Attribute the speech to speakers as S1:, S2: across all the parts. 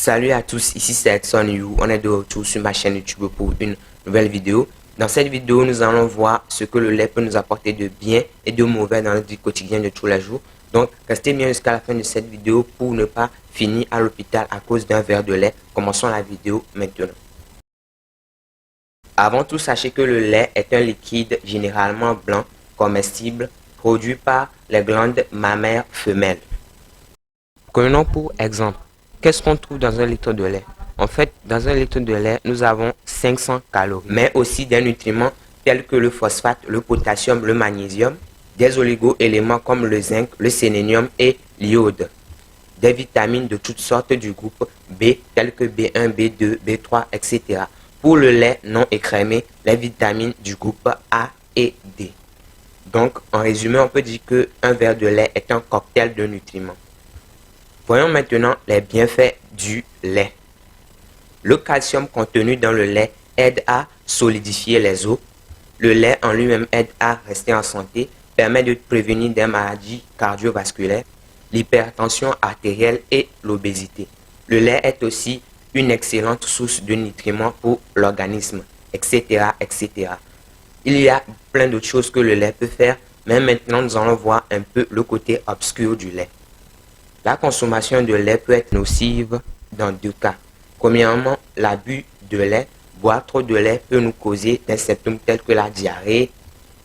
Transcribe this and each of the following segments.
S1: Salut à tous, ici c'est Edson You. On est de retour sur ma chaîne YouTube pour une nouvelle vidéo. Dans cette vidéo, nous allons voir ce que le lait peut nous apporter de bien et de mauvais dans notre vie quotidienne de tous les jours. Donc, restez bien jusqu'à la fin de cette vidéo pour ne pas finir à l'hôpital à cause d'un verre de lait. Commençons la vidéo maintenant. Avant tout, sachez que le lait est un liquide généralement blanc, comestible, produit par les glandes mammaires femelles. Prenons pour exemple, qu'est-ce qu'on trouve dans un litre de lait? En fait, dans un litre de lait, nous avons 500 calories, mais aussi des nutriments tels que le phosphate, le potassium, le magnésium, des oligo-éléments comme le zinc, le sélénium et l'iode, des vitamines de toutes sortes du groupe B, tels que B1, B2, B3, etc. Pour le lait non écrémé, les vitamines du groupe A et D. Donc, en résumé, on peut dire qu'un verre de lait est un cocktail de nutriments. Voyons maintenant les bienfaits du lait. Le calcium contenu dans le lait aide à solidifier les os. Le lait en lui-même aide à rester en santé, permet de prévenir des maladies cardiovasculaires, l'hypertension artérielle et l'obésité. Le lait est aussi une excellente source de nutriments pour l'organisme, etc., etc. Il y a plein d'autres choses que le lait peut faire, mais maintenant nous allons voir un peu le côté obscur du lait. La consommation de lait peut être nocive dans deux cas. Premièrement, l'abus de lait. Boire trop de lait peut nous causer des symptômes tels que la diarrhée,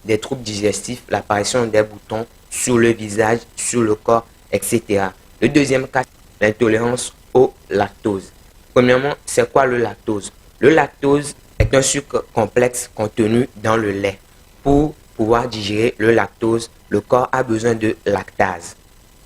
S1: des troubles digestifs, l'apparition des boutons sur le visage, sur le corps, etc. Le deuxième cas, l'intolérance au lactose. Premièrement, c'est quoi le lactose? Le lactose est un sucre complexe contenu dans le lait. Pour pouvoir digérer le lactose, le corps a besoin de lactase.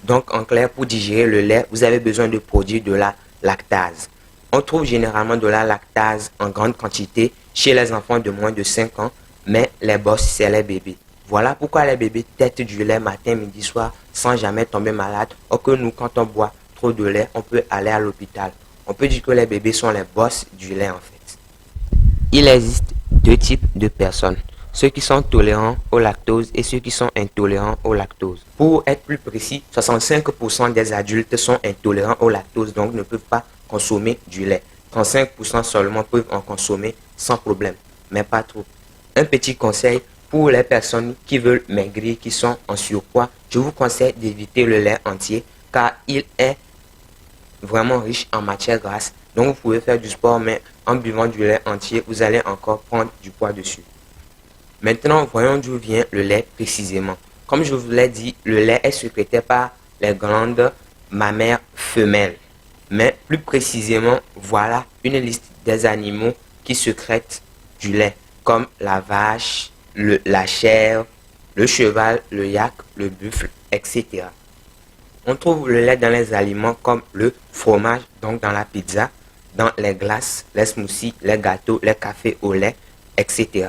S1: Donc, en clair, pour digérer le lait, vous avez besoin de produire de la lactase. On trouve généralement de la lactase en grande quantité chez les enfants de moins de 5 ans, mais les boss, c'est les bébés. Voilà pourquoi les bébés têtent du lait matin, midi, soir, sans jamais tomber malade. Or que nous, quand on boit trop de lait, on peut aller à l'hôpital. On peut dire que les bébés sont les boss du lait, en fait. Il existe deux types de personnes. Ceux qui sont tolérants au lactose et ceux qui sont intolérants au lactose. Pour être plus précis, 65% des adultes sont intolérants au lactose, donc ne peuvent pas consommer du lait. 35% seulement peuvent en consommer sans problème, mais pas trop. Un petit conseil pour les personnes qui veulent maigrir, qui sont en surpoids, je vous conseille d'éviter le lait entier car il est vraiment riche en matière grasse. Donc vous pouvez faire du sport, mais en buvant du lait entier, vous allez encore prendre du poids dessus. Maintenant, voyons d'où vient le lait précisément. Comme je vous l'ai dit, le lait est sécrété par les glandes mammaires femelles. Mais plus précisément, voilà une liste des animaux qui sécrètent du lait, comme la vache, la chèvre, le cheval, le yak, le buffle, etc. On trouve le lait dans les aliments comme le fromage, donc dans la pizza, dans les glaces, les smoothies, les gâteaux, les cafés au lait, etc.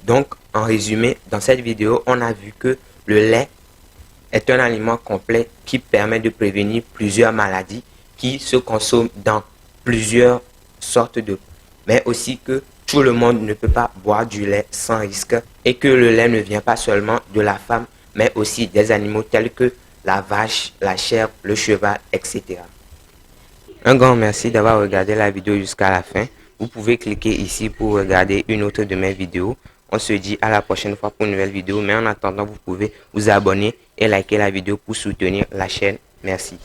S1: Donc, en résumé, dans cette vidéo, on a vu que le lait est un aliment complet qui permet de prévenir plusieurs maladies qui se consomment dans plusieurs sortes de... Mais aussi que tout le monde ne peut pas boire du lait sans risque et que le lait ne vient pas seulement de la femme, mais aussi des animaux tels que la vache, la chèvre, le cheval, etc. Un grand merci d'avoir regardé la vidéo jusqu'à la fin. Vous pouvez cliquer ici pour regarder une autre de mes vidéos. On se dit à la prochaine fois pour une nouvelle vidéo. Mais en attendant, vous pouvez vous abonner et liker la vidéo pour soutenir la chaîne. Merci.